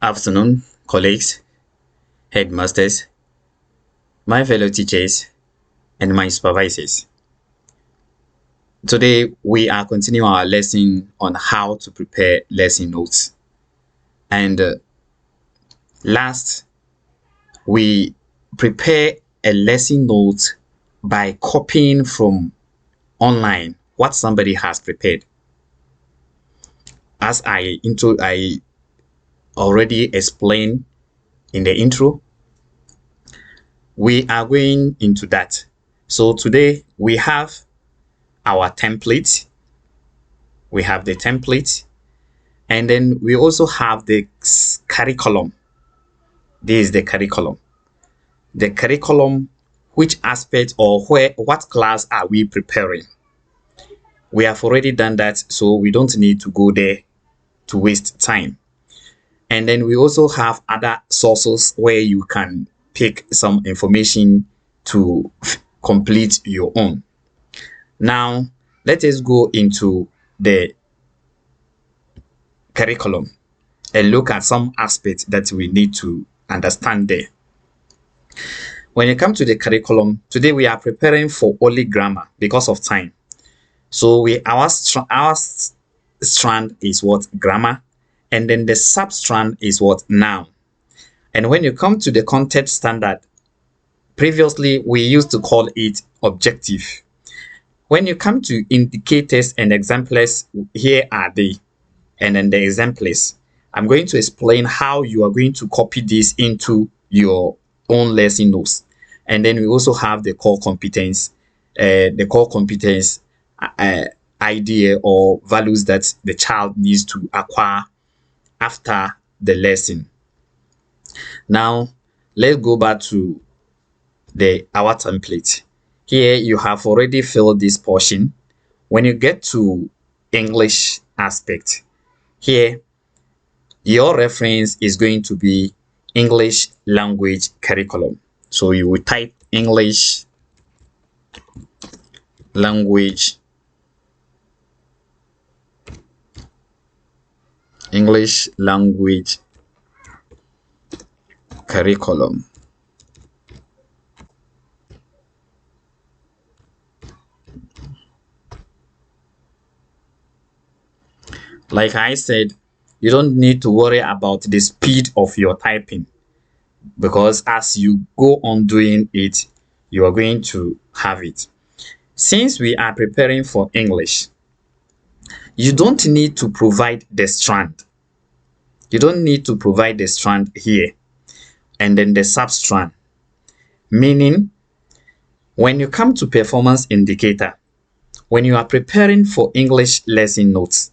Afternoon, colleagues, headmasters, my fellow teachers, and my supervisors. Today, we are continuing our lesson on how to prepare lesson notes. And last, we prepare a lesson note by copying from online what somebody has prepared. As I already explained in the intro, we are going into that. So today we have our template. We have the template, and then we also have the curriculum. This is the curriculum. The curriculum, which aspect or what class are we preparing? We have already done that, so we don't need to go there to waste time. And then we also have other sources where you can pick some information to complete your own. Now, let us go into the curriculum and look at some aspects that we need to understand there. When it comes to the curriculum, today we are preparing for only grammar because of time. So our strand is what? Grammar. And then the sub-strand is what? Noun. And when you come to the content standard, previously we used to call it objective. When you come to indicators and exemplars, here are they. And then the exemplars. I'm going to explain how you are going to copy this into your own lesson notes. And then we also have the core competence, idea or values that the child needs to acquire after the lesson. Now, let's go back to our template. Here you have already filled this portion. When you get to English aspect, here your reference is going to be English language curriculum. So you will type English language curriculum. Like I said, you don't need to worry about the speed of your typing, because as you go on doing it, you are going to have it. Since we are preparing for English, you don't need to provide the strand. You don't need to provide the strand here and then the sub-strand. Meaning, when you come to performance indicator, when you are preparing for English lesson notes,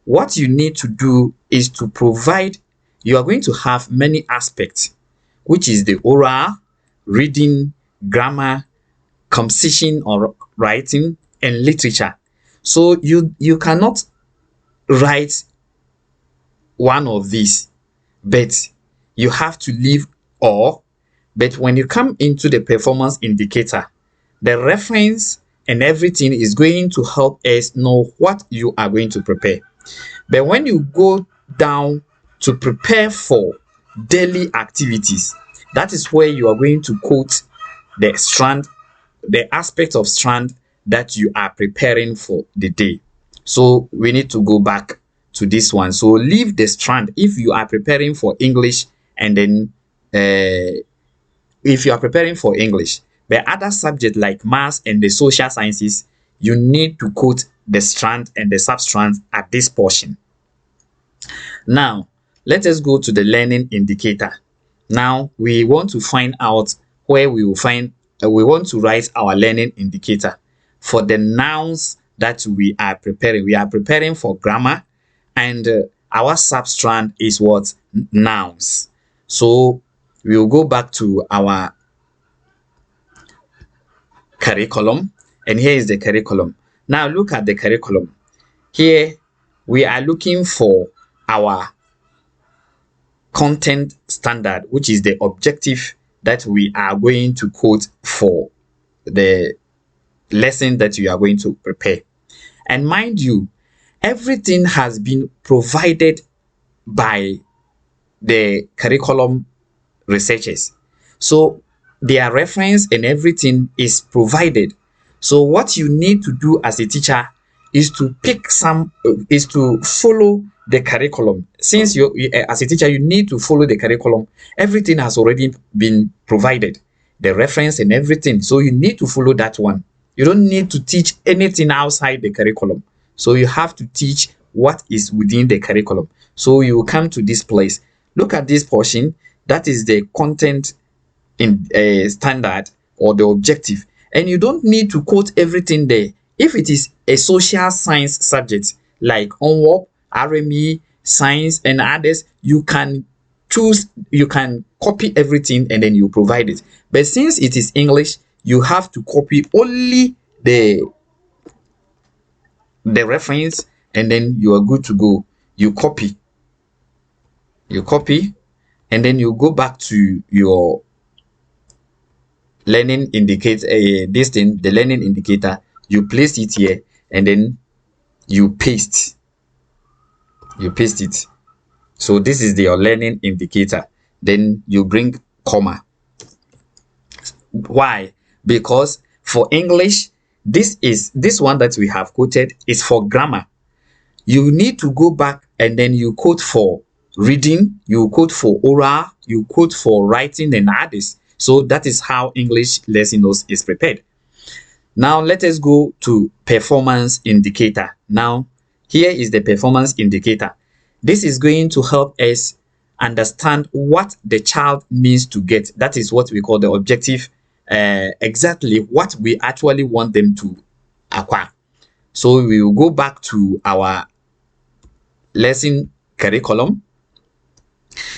what you need to do is to provide, you are going to have many aspects, which is the oral, reading, grammar, composition or writing, and literature. So you cannot write one of these, but you have to leave all. But when you come into the performance indicator, the reference and everything is going to help us know what you are going to prepare. But when you go down to prepare for daily activities, that is where you are going to quote the strand, the aspect of strand that you are preparing for the day. So we need to go back to this one. So leave the strand if you are preparing for English, and then if you are preparing for English, but other subjects like maths and the social sciences, you need to quote the strand and the sub-strand at this portion. Now, let us go to the learning indicator. Now, we want to find out where we will find, we want to write our learning indicator for the nouns that we are preparing. We are preparing for grammar, and our sub-strand is what? Nouns. So we will go back to our curriculum, and here is the curriculum. Now look at the curriculum. Here we are looking for our content standard, which is the objective that we are going to quote for the lesson that you are going to prepare. And mind you, everything has been provided by the curriculum researchers. So their reference and everything is provided. So what you need to do as a teacher is to pick some, is to follow the curriculum. Since you as a teacher, you need to follow the curriculum. Everything has already been provided, the reference and everything. So you need to follow that one. You don't need to teach anything outside the curriculum. So you have to teach what is within the curriculum. So you will come to this place. Look at this portion. That is the content in a standard or the objective, and you don't need to quote everything there. If it is a social science subject like onwop, rme, science and others, you can choose, you can copy everything and then you provide it. But since it is English, you have to copy only the reference, and then you are good to go. You copy, and then you go back to your learning indicator, this thing, the learning indicator, you place it here, and then you paste it. So this is your learning indicator. Then you bring comma. Why? Because for English, this one that we have quoted is for grammar. You need to go back and then you quote for reading, you quote for oral, you quote for writing and others. So that is how English lesson notes is prepared. Now let us go to performance indicator. Now here is the performance indicator. This is going to help us understand what the child needs to get. That is what we call the objective, exactly what we actually want them to acquire. So we will go back to our lesson curriculum.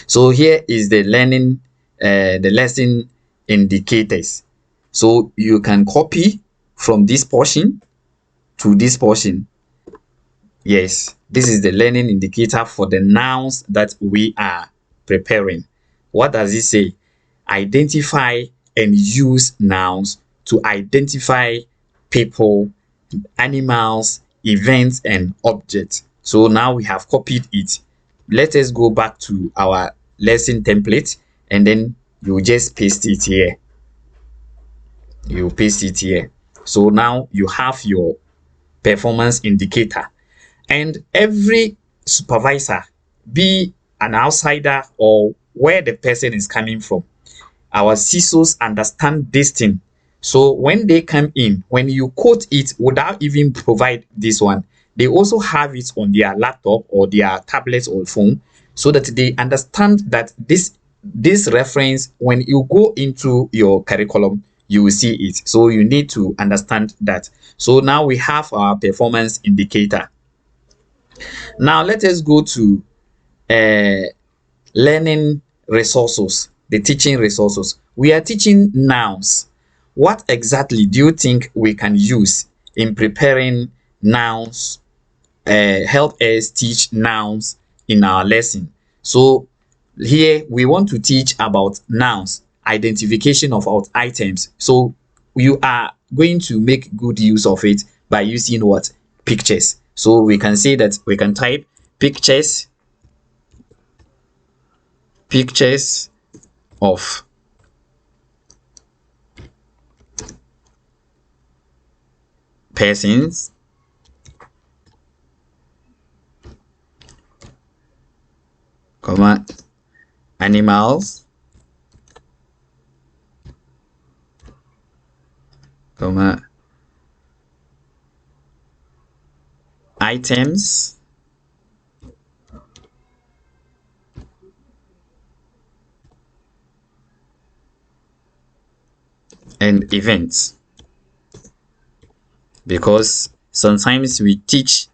So here is the learning, the lesson indicators. So you can copy from this portion to this portion. Yes, this is the learning indicator for the nouns that we are preparing. What does it say? Identify and use nouns to identify people, animals, events, and objects. So now we have copied it. Let us go back to our lesson template, and then you just paste it here. You paste it here. So now you have your performance indicator. And every supervisor, be an outsider or where the person is coming from, our CISOs understand this thing. So when they come in, when you quote it without even provide this one, they also have it on their laptop or their tablet or phone, so that they understand that this reference, when you go into your curriculum, you will see it. So you need to understand that. So now we have our performance indicator. Now let us go to learning resources, the teaching resources. We are teaching nouns. What exactly do you think we can use in preparing nouns, help us teach nouns in our lesson? So here we want to teach about nouns, identification of items. So you are going to make good use of it by using what? Pictures. So we can say that we can type pictures of persons, comma, animals, comma, items, and events. Because sometimes we teach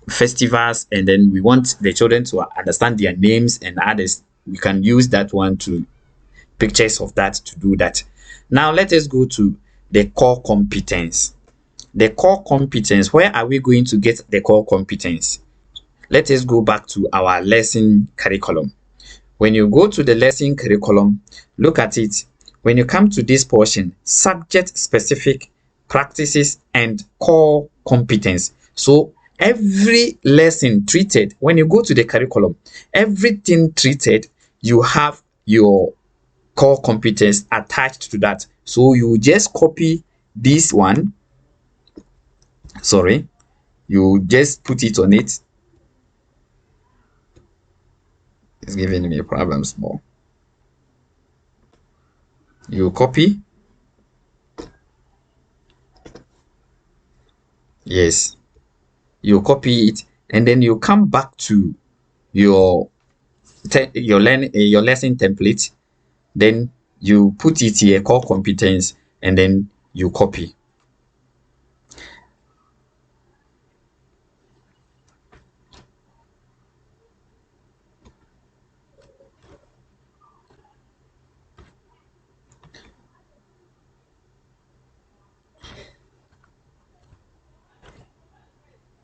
festivals and then we want the children to understand their names and others. We can use that one to pictures of that to do that. Now let us go to the core competence. The core competence, where are we going to get the core competence? Let us go back to our lesson curriculum. When you go to the lesson curriculum, look at it. When you come to this portion, subject specific practices and core competence. So Every lesson treated, when you go to the curriculum, everything treated, you have your core competence attached to that. So you just copy this one. Sorry, you just put it on it. It's giving me problems more. You copy. Yes, you copy it, and then you come back to your your lesson template. Then you put it here, core competence, and then you copy.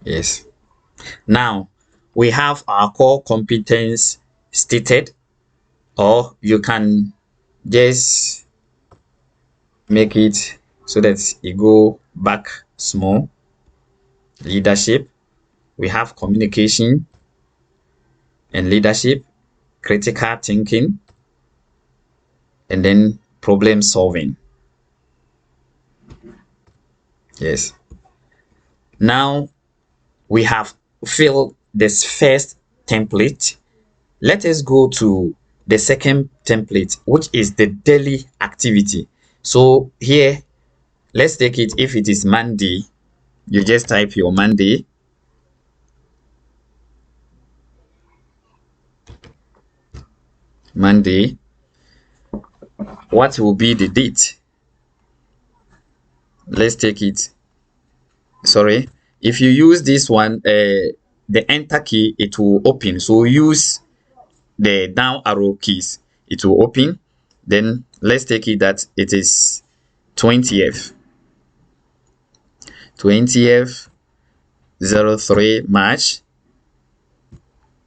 Yes. Now we have our core competence stated, or you can just make it so that it go back small. Leadership, we have communication and leadership, critical thinking, and then problem solving. Yes. Now we have filled this first template. Let us go to the second template, which is the daily activity. So here, let's take it. If it is Monday, you just type your Monday. Monday. What will be the date? Let's take it. Sorry. If you use this one, the enter key, it will open. So use the down arrow keys. It will open. Then let's take it that it is 20th. 20th 03 March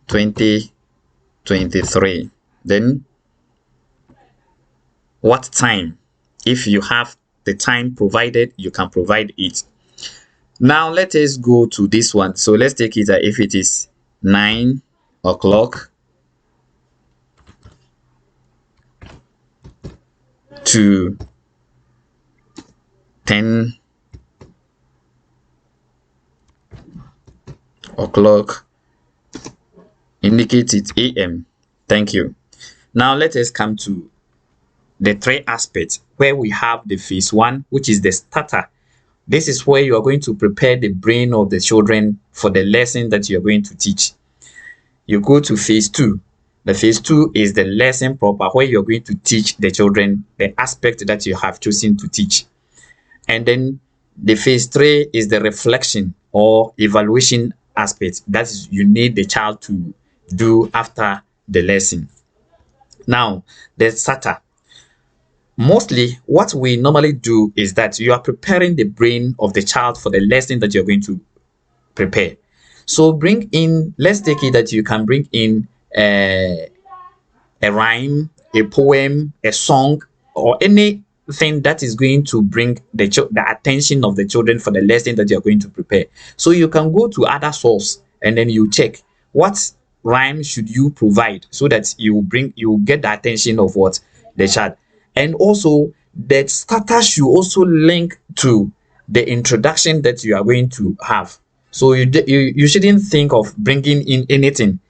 2023. Then what time? If you have the time provided, you can provide it. Now let us go to this one. So let's take it if it is 9 o'clock to 10 o'clock, indicate it AM. Thank you. Now let us come to the three aspects where we have the phase one, which is the starter. This is where you are going to prepare the brain of the children for the lesson that you are going to teach. You go to phase two. The phase two is the lesson proper, where you're going to teach the children the aspect that you have chosen to teach. And then the phase three is the reflection or evaluation aspect. That is, you need the child to do after the lesson. Now, the starter. Mostly, what we normally do is that you are preparing the brain of the child for the lesson that you're going to prepare. So bring in, let's take it that you can bring in a rhyme, a poem, a song, or anything that is going to bring the attention of the children for the lesson that you're going to prepare. So you can go to other source and then you check what rhyme should you provide so that you get the attention of what the child. And also the starter should also link to the introduction that you are going to have. So you shouldn't think of bringing in anything.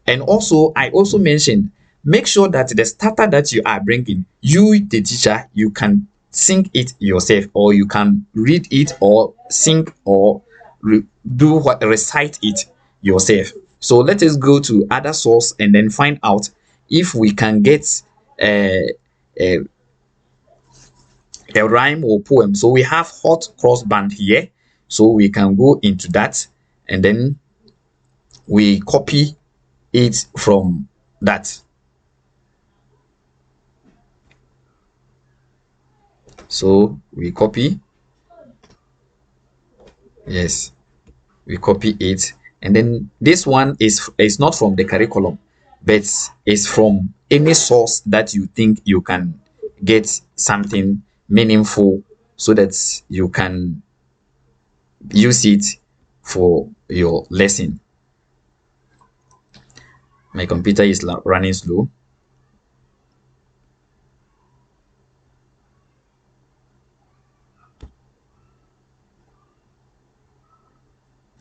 And also, I also mentioned, make sure that the starter that you are bringing, you, the teacher, you can sing it yourself, or you can read it, or sing, or recite it yourself. So let us go to other source and then find out if we can get a rhyme or poem. So we have hot cross band here, so we can go into that and then we copy it from that. So we copy, yes, we copy it, and then this one is not from the curriculum, but is from any source that you think you can get something meaningful so that you can use it for your lesson. My computer is running slow.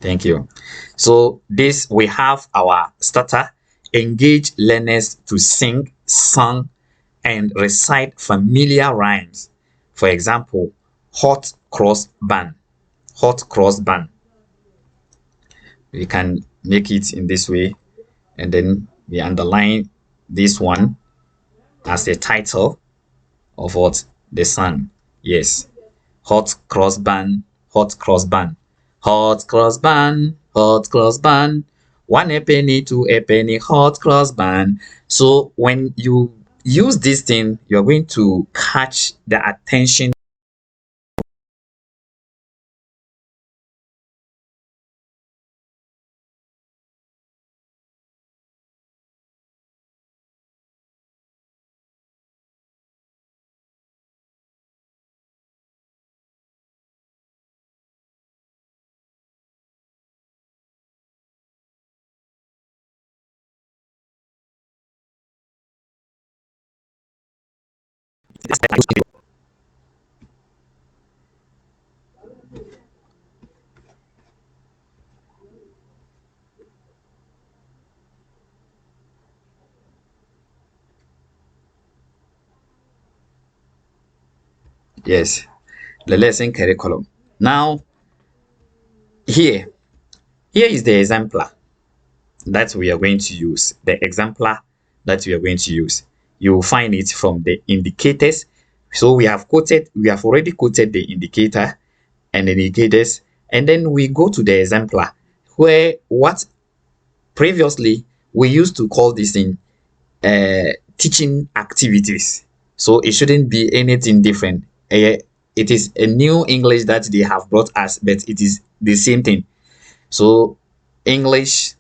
Thank you. So this, we have our starter: engage learners to sing, sing, and recite familiar rhymes. For example, hot cross bun. Hot cross bun. We can make it in this way, and then we underline this one as the title of what the song. Yes, hot cross bun, hot cross bun, hot cross bun, hot cross bun. 1 a penny, 2 a penny, hot cross bun. So when you use this thing, you're going to catch the attention. Yes, the lesson curriculum. Now, here, here is the exemplar that we are going to use. The exemplar that we are going to use. You will find it from the indicators. So we have already quoted the indicator and the indicators, and then we go to the exemplar, where what previously we used to call this in teaching activities. So it shouldn't be anything different. It is a new English that they have brought us, but it is the same thing. So English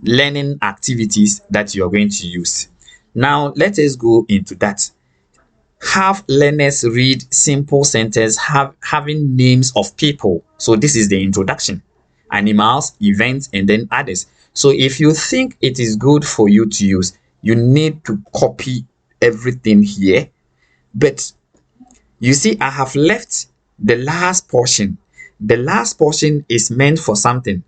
learning activities that you are going to use. Now let us go into that. Have learners read simple sentences having names of people. So this is the introduction: animals, events, and then others. So if you think it is good for you to use, you need to copy everything here. But you see, I have left the last portion. The last portion is meant for something.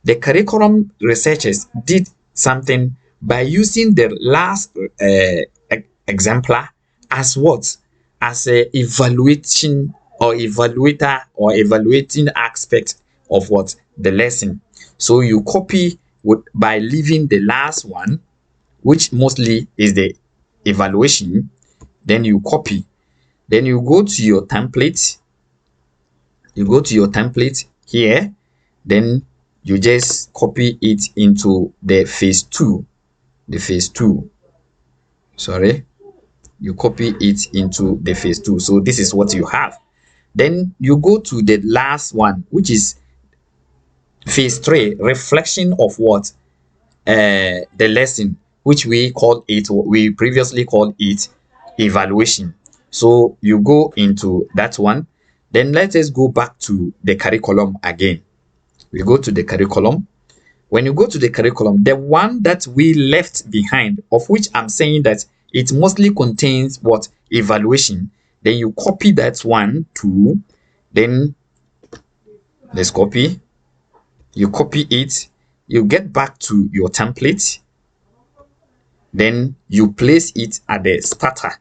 The curriculum researchers did something by using the last exemplar as what? As a evaluation or evaluator or evaluating aspect of what? The lesson. So you copy by leaving the last one, which mostly is the evaluation. Then you copy. Then you go to your template. You go to your template here. Then you just copy it into the phase 2. The phase 2. Sorry. You copy it into the phase 2. So this is what you have. Then you go to the last one, which is phase 3, reflection of what? The lesson, which we previously called it evaluation. So you go into that one. Then let us go back to the curriculum again. We go to the curriculum. When you go to the curriculum, the one that we left behind, of which I'm saying that it mostly contains what? Evaluation. Then you copy that one too. Then let's copy. You copy it. You get back to your template. Then you place it at the starter.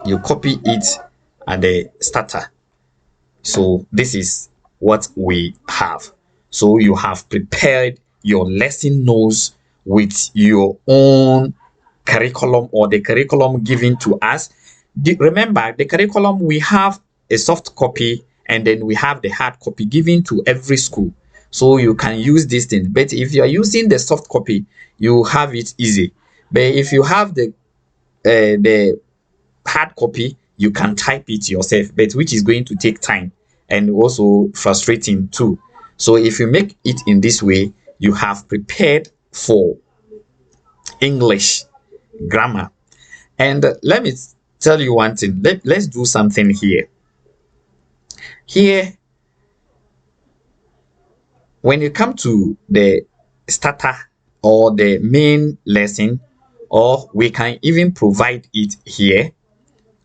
You copy it at the starter. So this is what we have. So you have prepared your lesson notes with your own curriculum or the curriculum given to us. Remember, the curriculum, we have a soft copy and then we have the hard copy given to every school. So you can use this thing. But if you are using the soft copy, you have it easy. But if you have the hard copy, you can type it yourself, but which is going to take time and also frustrating too. So if you make it in this way, you have prepared for English grammar. And let me tell you one thing. Let's do something here. Here, When you come to the starter or the main lesson, or we can even provide it here.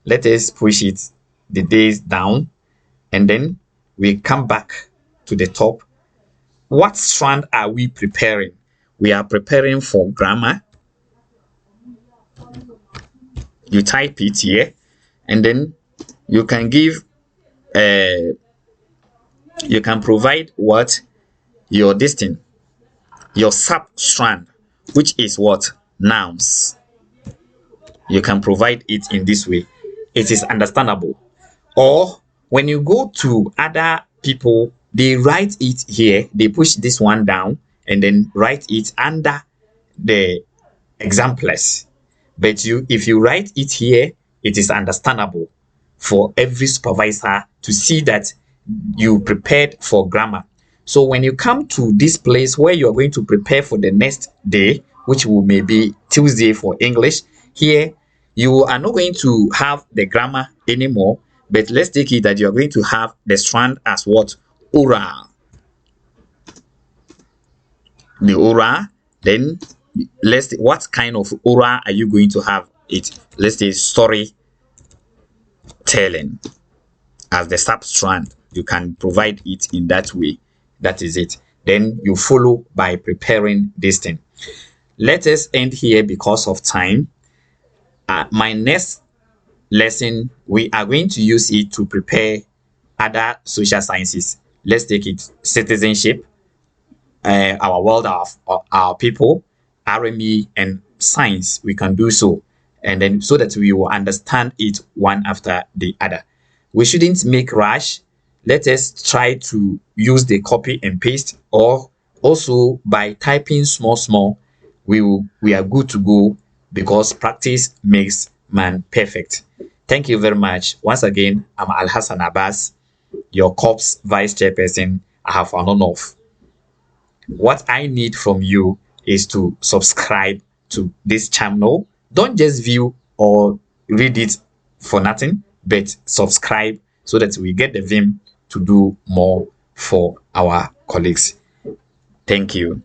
Let us push it the days down, and then we come back to the top. What strand are we preparing? We are preparing for grammar. You type it here, and then you can give you can provide what your distinct, your sub strand, which is what nouns. You can provide it in this way. It is understandable. Or when you go to other people, they write it here, they push this one down and then write it under the exemplars. But if you write it here, it is understandable for every supervisor to see that you prepared for grammar. So when you come to this place where you are going to prepare for the next day, which will maybe Tuesday for English, here you are not going to have the grammar anymore, but let's take it that you are going to have the strand as what? Oral. The oral, then what kind of oral are you going to have it? Let's say story telling as the sub strand. You can provide it in that way. That is it. Then you follow by preparing this thing. Let us end here because of time. My next lesson, we are going to use it to prepare other social sciences. Let's take it citizenship, our world of our people, RME, and science. We can do so, and then so that we will understand it one after the other. We shouldn't make rush. Let us try to use the copy and paste, or also by typing small, we are good to go, because practice makes man perfect. Thank you very much. Once again, I'm Al Hassan Abbas, your corps vice chairperson. I have an honor of. What I need from you is to subscribe to this channel. Don't just view or read it for nothing, but subscribe so that we get the vim to do more for our colleagues. Thank you.